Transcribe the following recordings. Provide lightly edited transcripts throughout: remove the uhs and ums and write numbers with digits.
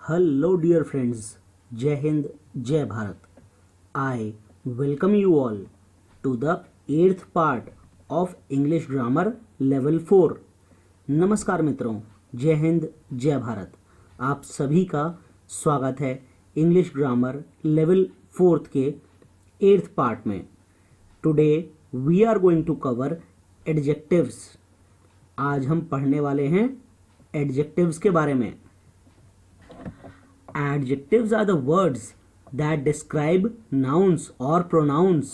Hello, dear friends. Jai Hind, Jai Bharat. I welcome you all to the 8th part of English Grammar Level 4. नमस्कार मित्रों, जय हिंद, जय भारत. आप सभी का स्वागत है इंग्लिश ग्रामर लेवल 4 के 8th पार्ट में. Today we are going to cover adjectives. आज हम पढ़ने वाले हैं एडजेक्टिव्स के बारे में. Adjectives are the words that describe nouns or pronouns.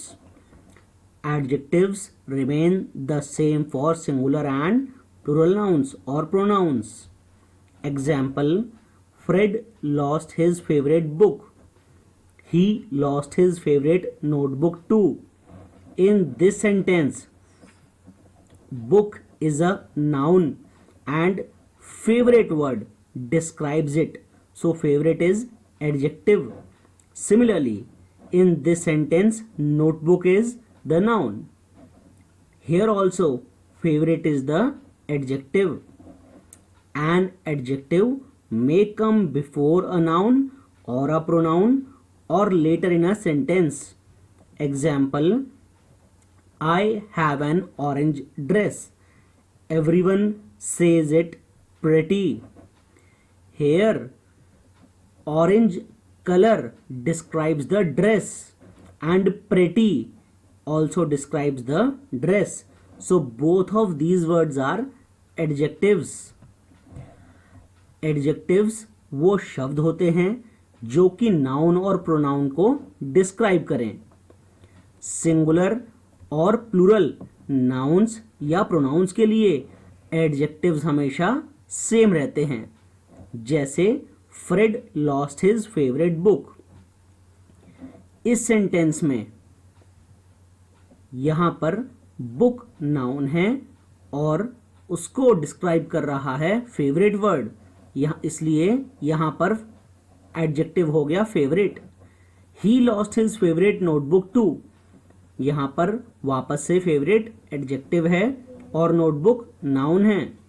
Adjectives remain the same for singular and plural nouns or pronouns. Example: Fred lost his favorite book. He lost his favorite notebook too. In this sentence, book is a noun and favorite word describes it. So favorite is adjective. Similarly, in this sentence, notebook is the noun. Here also, favorite is the adjective. An adjective may come before a noun or a pronoun or later in a sentence. Example: I have an orange dress. Everyone says it pretty. Here, orange color describes the dress and pretty also describes the dress. So both of these words are adjectives. Adjectives वो शब्द होते हैं जो कि noun और pronoun को describe करें. Singular और प्लूरल नाउन्स या प्रोनाउंस के लिए एडजेक्टिव्स हमेशा सेम रहते हैं. जैसे Fred lost his favourite book. इस सेंटेंस में यहां पर बुक नाउन है और उसको डिस्क्राइब कर रहा है फेवरेट वर्ड. इसलिए यहां पर एडजेक्टिव हो गया favourite. He lost his favourite notebook too. यहां पर वापस से फेवरेट एडजेक्टिव है और नोटबुक नाउन है.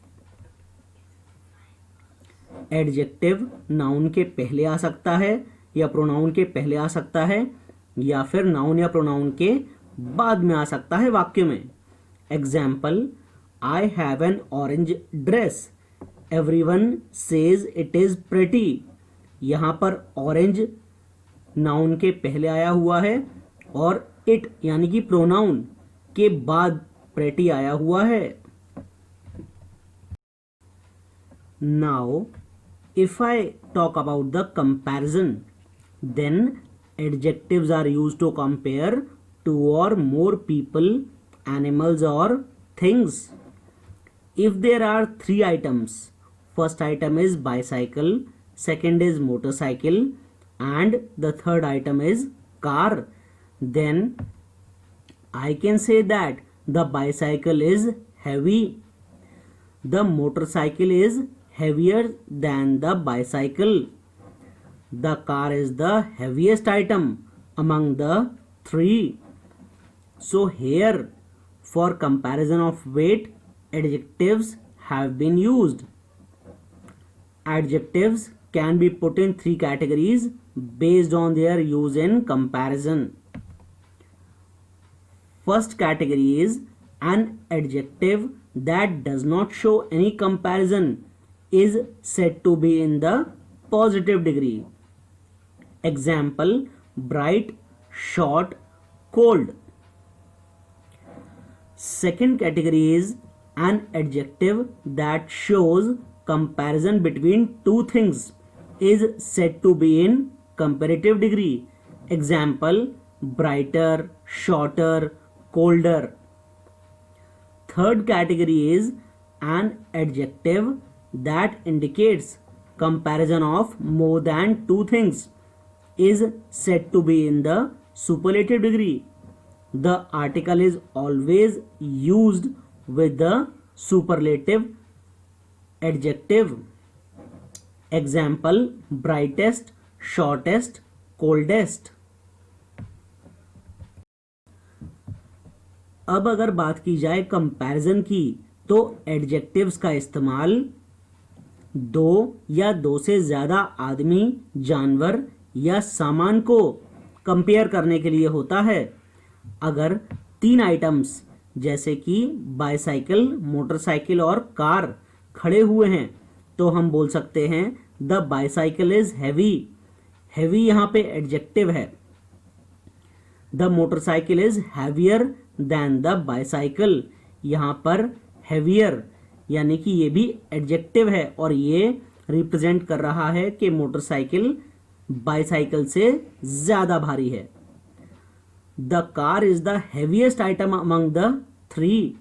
एडजेक्टिव नाउन के पहले आ सकता है या प्रोनाउन के पहले आ सकता है या फिर नाउन या प्रोनाउन के बाद में आ सकता है वाक्य में. Example: I have an orange dress. Everyone says it is pretty. यहां पर ऑरेंज नाउन के पहले आया हुआ है और इट यानी कि प्रोनाउन के बाद प्रेटी आया हुआ है. Now if I talk about the comparison, then adjectives are used to compare two or more people, animals or things. If there are three items, first item is bicycle, second is motorcycle and the third item is car, then I can say that the bicycle is heavy, the motorcycle is heavier than the bicycle, the car is the heaviest item among the three. So here, for comparison of weight, adjectives have been used. Adjectives can be put in three categories based on their use in comparison. First category is an adjective that does not show any comparison is said to be in the positive degree. Example: bright, short, cold. Second category is an adjective that shows comparison between two things is said to be in comparative degree. Example: brighter, shorter, colder. Third category is an adjective that indicates comparison of more than two things is said to be in the superlative degree. The article is always used with the superlative adjective. Example: brightest, shortest, coldest. अब अगर बात की जाए comparison की, तो adjectives का इस्तेमाल दो या दो से ज्यादा आदमी, जानवर या सामान को कंपेयर करने के लिए होता है। अगर तीन आइटम्स जैसे कि बाइसाइकिल, मोटरसाइकिल और कार खड़े हुए हैं तो हम बोल सकते हैं the bicycle is heavy. Heavy यहाँ पे एडजेक्टिव है। The motorcycle is heavier than the bicycle, यहाँ पर हैवियर यानी कि ये भी एडजेक्टिव है और ये रिप्रेजेंट कर रहा है कि मोटरसाइकिल बाइसाइकिल से ज्यादा भारी है। The car is the heaviest item among the three,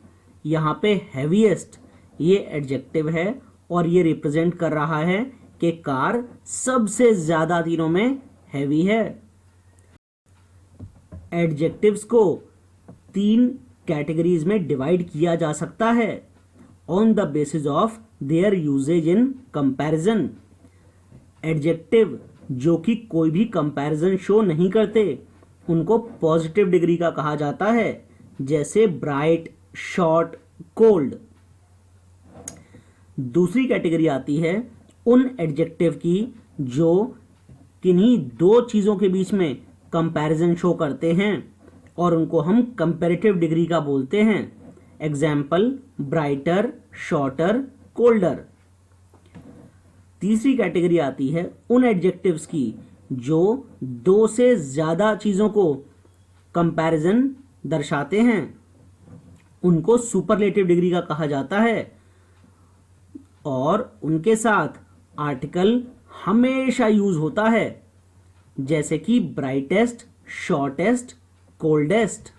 यहाँ पे हैवीएस्ट ये एडजेक्टिव है और ये रिप्रेजेंट कर रहा है कि कार सबसे ज्यादा तीनों में हैवी है। एडजेक्टिव्स को तीन कैटेगरीज में डिवाइड किया जा सकता है on the basis of their usages in comparison. Adjective जो कि कोई भी कंपैरिजन शो नहीं करते उनको पॉजिटिव डिग्री का कहा जाता है, जैसे ब्राइट, शॉर्ट, कोल्ड। दूसरी कैटेगरी आती है उन एडजेक्टिव की जो किन्हीं दो चीजों के बीच में कंपैरिजन शो करते हैं और उनको हम कंपैरेटिव डिग्री का बोलते हैं। Example brighter, shorter, colder. तीसरी कैटेगरी आती है उन एडजेक्टिव्स की जो दो से ज्यादा चीजों को कंपैरिजन दर्शाते हैं, उनको सुपरलेटिव डिग्री का कहा जाता है और उनके साथ आर्टिकल हमेशा यूज होता है, जैसे कि brightest, shortest, coldest.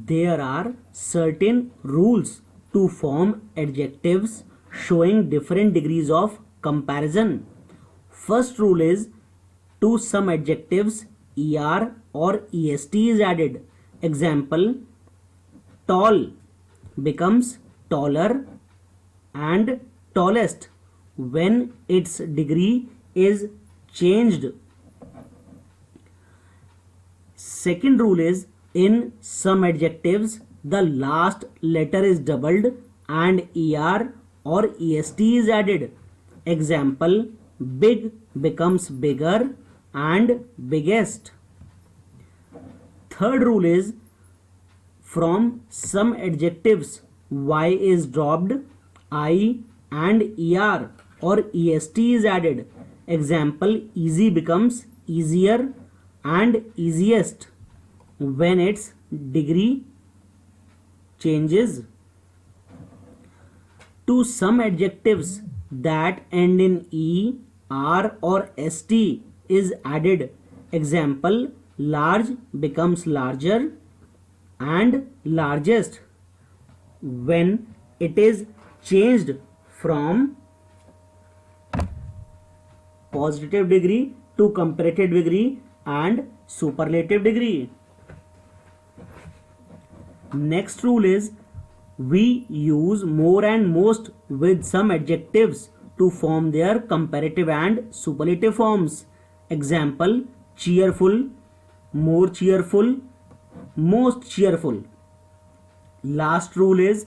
There are certain rules to form adjectives showing different degrees of comparison. First rule is to some adjectives er or est is added. Example, tall becomes taller and tallest when its degree is changed. Second rule is in some adjectives the last letter is doubled and er or est is added. Example, big becomes bigger and biggest. Third rule is from some adjectives y is dropped, I and er or est is added. Example, easy becomes easier and easiest when its degree changes. To some adjectives that end in e, r or st is added. Example, large becomes larger and largest when it is changed from positive degree to comparative degree and superlative degree. Next rule is we use more and most with some adjectives to form their comparative and superlative forms. Example, cheerful, more cheerful, most cheerful. Last rule is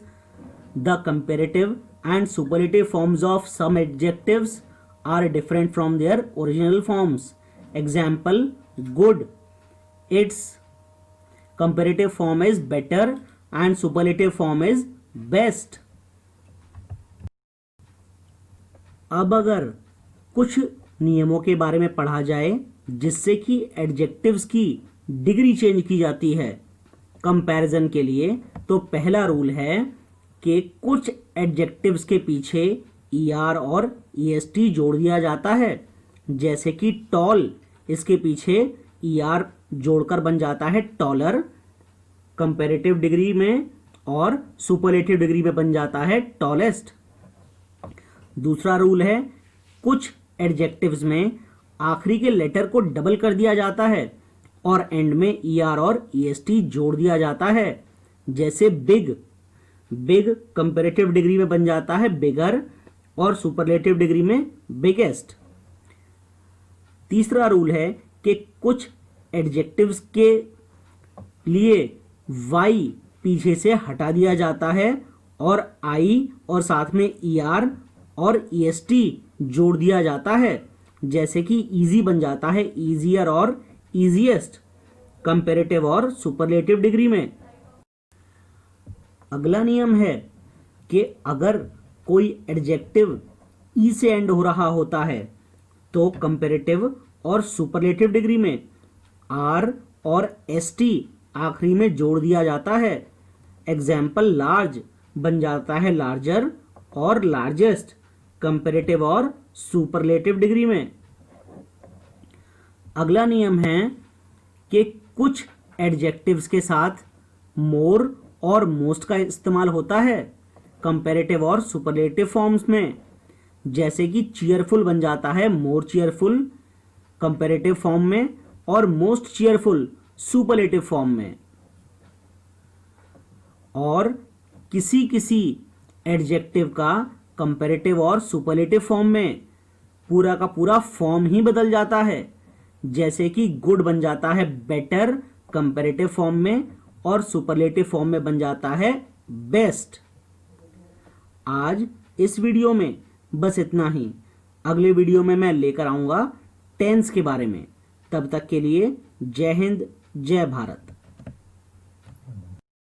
the comparative and superlative forms of some adjectives are different from their original forms. Example, good, its comparative form is better and superlative form is best. अब अगर कुछ नियमों के बारे में पढ़ा जाए जिससे कि एडजेक्टिव्स की डिग्री चेंज की जाती है कंपैरिजन के लिए, तो पहला रूल है कि कुछ एडजेक्टिव्स के पीछे er और est जोड़ दिया जाता है, जैसे कि टॉल, इसके पीछे er जोड़कर बन जाता है टॉलर कंपैरेटिव डिग्री में और सुपरलेटिव डिग्री में बन जाता है टॉलेस्ट। दूसरा रूल है कुछ एडजेक्टिव्स में आखिरी के लेटर को डबल कर दिया जाता है और एंड में er और est जोड़ दिया जाता है, जैसे बिग, बिग कंपैरेटिव डिग्री में बन जाता है बिगर और सुपरलेटिव डिग्री में बिगेस्ट। तीसरा रूल है कि कुछ एडजेक्टिव्स के लिए y पीछे से हटा दिया जाता है और आई और साथ में ER और EST जोड़ दिया जाता है, जैसे कि इजी बन जाता है ईजियर और ईजीएस्ट कंपैरेटिव और सुपरलेटिव डिग्री में। अगला नियम है कि अगर कोई एडजेक्टिव ई से एंड हो रहा होता है तो कंपैरेटिव और सुपरलेटिव डिग्री में आर और एसटी आखिरी में जोड़ दिया जाता है। एग्जाम्पल लार्ज बन जाता है लार्जर और लार्जेस्ट कंपैरेटिव और सुपरलेटिव डिग्री में। अगला नियम है कि कुछ एडजेक्टिव्स के साथ मोर और मोस्ट का इस्तेमाल होता है कंपैरेटिव और सुपरलेटिव फॉर्म्स में, जैसे कि चीयरफुल बन जाता है मोर चीयरफुल कंपैरेटिव फॉर्म में और मोस्ट चीयरफुल सुपरलेटिव फॉर्म में। और किसी किसी एडजेक्टिव का कंपैरेटिव और सुपरलेटिव फॉर्म में पूरा का पूरा फॉर्म ही बदल जाता है, जैसे कि गुड बन जाता है बेटर कंपैरेटिव फॉर्म में और सुपरलेटिव फॉर्म में बन जाता है बेस्ट। आज इस वीडियो में बस इतना ही। अगले वीडियो में मैं लेकर आऊंगा टेंस के बारे में। तब तक के लिए जय हिंद, जय भारत।